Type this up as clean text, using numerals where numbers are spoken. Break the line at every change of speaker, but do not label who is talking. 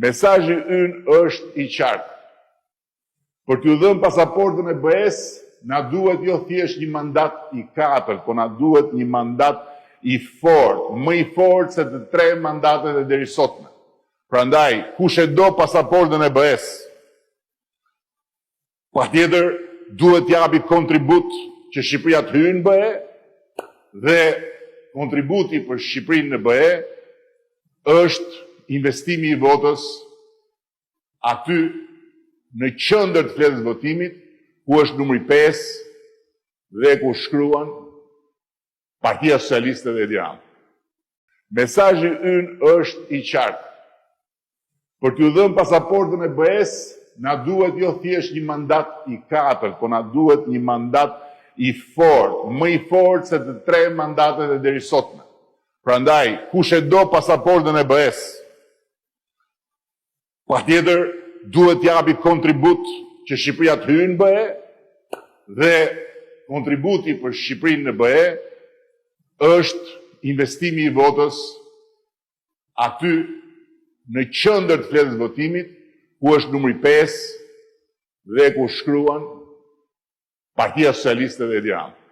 Mesazhi ynë është i qartë. Për t'ju dhënë pasaportën e BE-s, na duhet jo thjesht një mandat i 4, po na duhet një mandat i fortë, më i fortë se të 3 mandatet e deri sotme. Prandaj, kush e do pasaportën e BE-s, patjetër duhet t'japi kontribut që Shqipëria të hyjë në BE, dhe kontributi për Shqipërinë në BE është investimi i votës aty në qendër të fletës votimit, ku është numri 5 dhe ku shkruan Partia Socialiste dhe Tiranë. Mesazhi ynë është i qartë. Për t'ju dhënë pasaportën e BE-s, na duhet jo thjesht një mandat i 4, po na duhet një mandat i fortë, më i fortë se të 3 mandatet e deri sotme. Prandaj, kush e do pasaportën e BE-s, patjetër duhet t'japi kontribut që Shqipëria të hyjë në BE, dhe kontributi për Shqipërinë në BE është investimi i votës aty në qendër të fletës votimit, ku është numri 5 dhe ku shkruan Partia Socialiste dhe Tiranë.